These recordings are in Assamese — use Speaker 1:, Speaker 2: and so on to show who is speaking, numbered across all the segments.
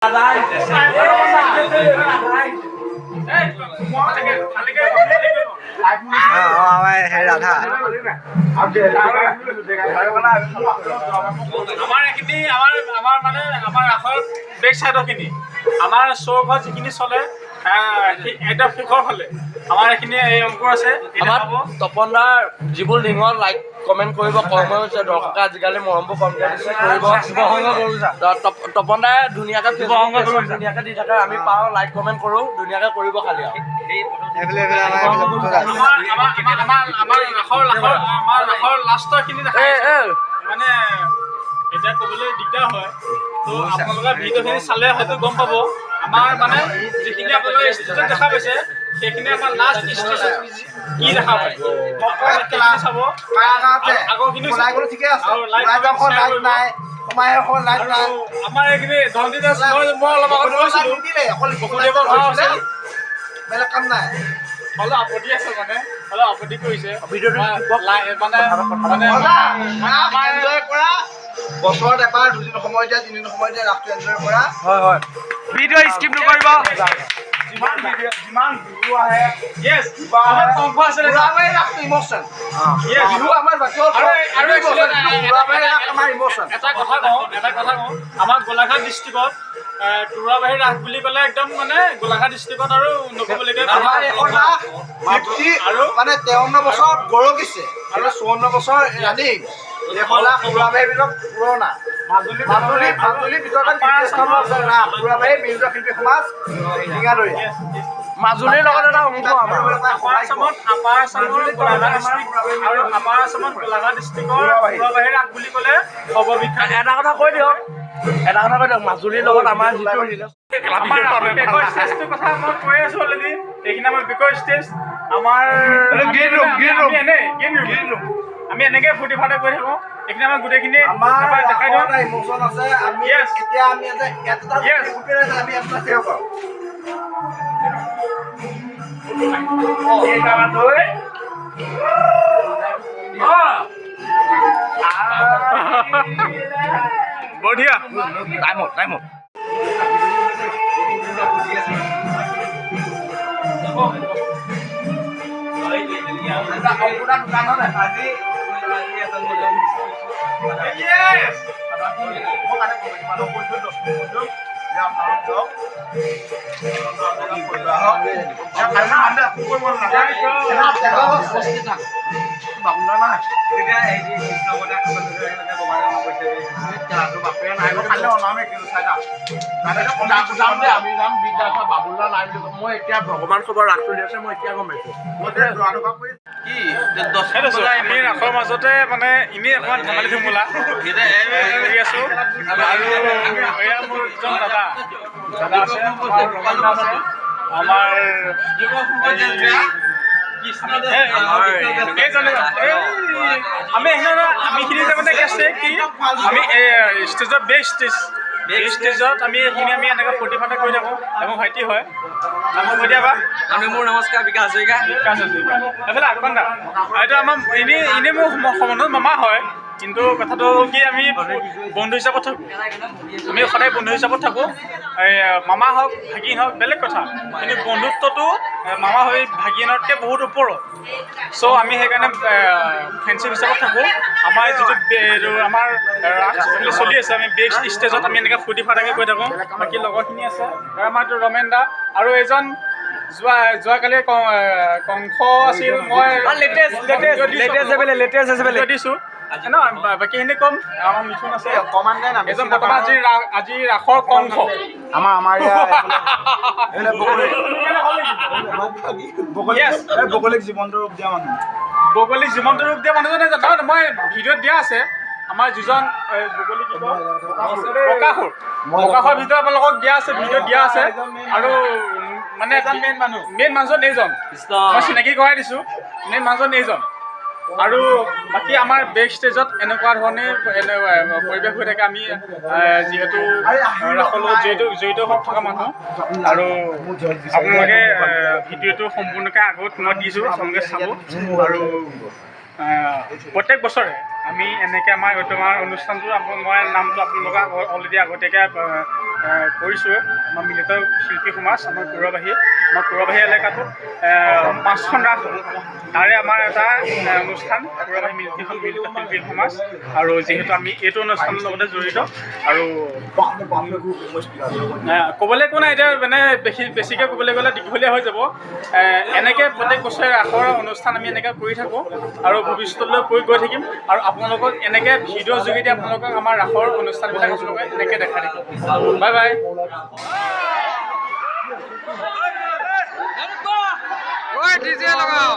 Speaker 1: ৰাধা আমাৰ ৰাসৰ বেক চাইডৰখিনি আমাৰ চৌঘৰ যিখিনি চলে একদম শেষৰ ফালে আমাৰ এইখিনি এই অংকুৰ আছে।
Speaker 2: আমাৰ তপনদাৰ যিবোৰ লিঙত লাইক কমেণ্ট কৰিব কম হৈছে দৰ্শকে আজিকালি মৰমবোৰ কমকৈ দিছে কৰিব তপনদাই ধুনীয়াকৈ ধুনীয়াকৈ দি থাকে আমি পাওঁ লাইক কমেণ্ট কৰোঁ ধুনীয়াকৈ কৰিব খালি আৰু
Speaker 1: আমাৰ ৰাসৰ লাষ্টৰখিনি মানে এতিয়া ক'বলৈ দিগদাৰ হয় তো আপোনালোকে ভিডিঅ'খিনি চালে হয়তো গম পাব আমাৰ মানে যিখিনি আপোনালোকে ষ্টেজত দেখা পাইছে সেইখিনি আমাৰ লাষ্ট ষ্টেজত কি দেখা পায় চাব আগৰখিনি আৰু আমাৰ এইখিনি ধনজিত মই অলপ আগত কৈছিলোঁ বসুদেৱৰ ভাও আছে বেলেগ কাম নাই অলপ আপত্তি আছে মানে অলপ আপত্তি কৰিছে
Speaker 3: বছৰত এবাৰ দুদিন সময় দিয়া তিনিদিন সময় দিয়া ৰাসটো এনজয় কৰা
Speaker 2: হয় ভিডিঅ' স্কিপ নকৰিব
Speaker 3: যিমান বিহু আহে ইমোচন বিহু আমাৰ আমাৰ ইমোচন
Speaker 1: এটা কথা কওঁ আমাৰ গোলাঘাট ডিষ্ট্ৰিক্টত তোৰাবাহী ৰাস বুলি ক'লে একদম মানে গোলাঘাট ডিষ্ট্ৰিক্টত আৰু নক'বলগীয়া
Speaker 3: আমাৰ এখন ৰাস আৰু মানে 53 বছৰ গৌৰৱিছে আৰু 54 বছৰ ৰানিং এখন ৰাস তোৰাবাহীৰ ভিতৰত পুৰণা মাজুলীৰ ভিতৰত তোৰাবাহী মিউজিক শিল্পী সমাজ
Speaker 2: মাজুলীৰ লগত এটা অংশ আমাৰ
Speaker 1: আপাৰ আছামত গোলাঘাট ডিষ্ট্ৰিক্টৰ তোৰাবাহী ৰাস বুলি ক'লে সৰ্ববিখ্যাত।
Speaker 2: এটা কথা কৈ দিয়ক মাজুলীৰ লগত আমাৰ যিটো
Speaker 1: বেকৰ ষ্টেজটোৰ কথা মই কৈ আছোঁ অলৰেডি এইখিনি আমাৰ বেকৰ ষ্টেজ আমাৰ আমি এনেকৈ ফূৰ্তি ফাৰ্তা কৰি থাকোঁ এইখিনি আমাৰ গোটেইখিনি দেখাই দিওঁ
Speaker 3: ইমোচন আছে আমি এতিয়া আমি এটা
Speaker 1: বঢ়িয়া
Speaker 2: টাইমত মই এতিয়া ভগৱান খবৰ ৰাস চলি আছে মই এতিয়া গম পাইছোঁ
Speaker 1: আমি ৰাসৰ মাজতে মানে এনেই অকণমান ধেমালি ধুমুলা কৰি আছোঁ আৰু এয়া মোৰ দুজন দাদা আছে আমাৰ আমিখিনি যে মানে কি আছে কি আমি ষ্টেজৰ ষ্টেজত আমি এইখিনি আমি এনেকৈ ফূৰ্তি ফাৰ্তা কৰি থাকোঁ এবং ভাইটি হয় নামটো কৈ দিয়াবা
Speaker 2: মোৰ নমস্কাৰ বিকাশ হাজৰিকা
Speaker 1: এইফালে আকন দা এইটো আমাৰ এনেই মোৰ সম্বন্ধত মামা হয় কিন্তু কথাটো কি আমি বন্ধু হিচাপত থাকোঁ আমি সদায় বন্ধু হিচাপত থাকোঁ এই মামা হওক ভাগিন হওক বেলেগ কথা কিন্তু বন্ধুত্বটো মামা হৈ ভাগিনতকৈ বহুত ওপৰত চ' আমি সেইকাৰণে ফ্ৰেণ্ডশ্বিপ হিচাপত থাকোঁ আমাৰ যিটো আমাৰ ৰাস চলি আছে আমি বেক ষ্টেজত আমি এনেকৈ ফূৰ্তি ফাৰ্তাকৈ কৰি থাকোঁ বাকী লগৰখিনি আছে আমাৰ ৰমেন দা আৰু এজন যোৱাকালি কংস আছিল মই লেটেষ্ট দিছোঁ ন বাকীখিনি ক'ম আমাৰ মিথুন আছে এজন বৰ্তমান আজি ৰাসৰ কংস
Speaker 3: আমাৰ ভৌগোলিক জীৱন্ত ৰূপ দিয়া মানুহ মানুহজনে জানো মই ভিডিঅ'ত দিয়া আছে আমাৰ যিজন প্ৰকাশৰ ভিতৰত আপোনালোকক দিয়া আছে ভিডিঅ'ত দিয়া আছে আৰু মানে এজন মেইন মানুহজন এইজন মই চিনাকি কৰাই দিছোঁ মেইন মানুহজন এইজন আৰু বাকী আমাৰ বেক ষ্টেজত এনেকুৱা ধৰণে পৰিৱেশ হৈ থাকে আমি যিহেতু ৰাসৰ লগত জড়িত হৈ থকা মানুহ আৰু আপোনালোকে ভিডিঅ'টো সম্পূৰ্ণকৈ আগত মই দিছোঁ আপোনালোকে চাব আৰু প্ৰত্যেক বছৰে আমি এনেকৈ আমাৰ অনুষ্ঠানটো মই নামটো আপোনালোকক অলৰেডি আগতীয়াকৈ
Speaker 1: কৰিছোঁ আমাৰ মিলিত শিল্পী সমাজ আমাৰ কৌৰবাহী এলেকাটোত 5খন ৰাস হ'ল তাৰে আমাৰ এটা অনুষ্ঠান কৌৰবাহী মিলিত শিল্পী সমাজ আৰু যিহেতু আমি এইটো অনুষ্ঠানৰ লগতে জড়িত আৰু ক'বলৈ একো নাই এতিয়া মানে বেছিকৈ ক'বলৈ গ'লে দীঘলীয়া হৈ যাব এনেকৈ প্ৰত্যেক বছৰে ৰাসৰ অনুষ্ঠান আমি এনেকৈ কৰি থাকোঁ আৰু ভৱিষ্যতলৈ কৰি গৈ থাকিম আৰু আপোনালোকক এনেকৈ ভিডিঅ'ৰ যোগেদি আপোনালোকক আমাৰ ৰাসৰ অনুষ্ঠানবিলাক আপোনালোকে এনেকৈ দেখা দিব বাই বাই
Speaker 4: ডিজে লগাও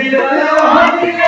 Speaker 5: Dile,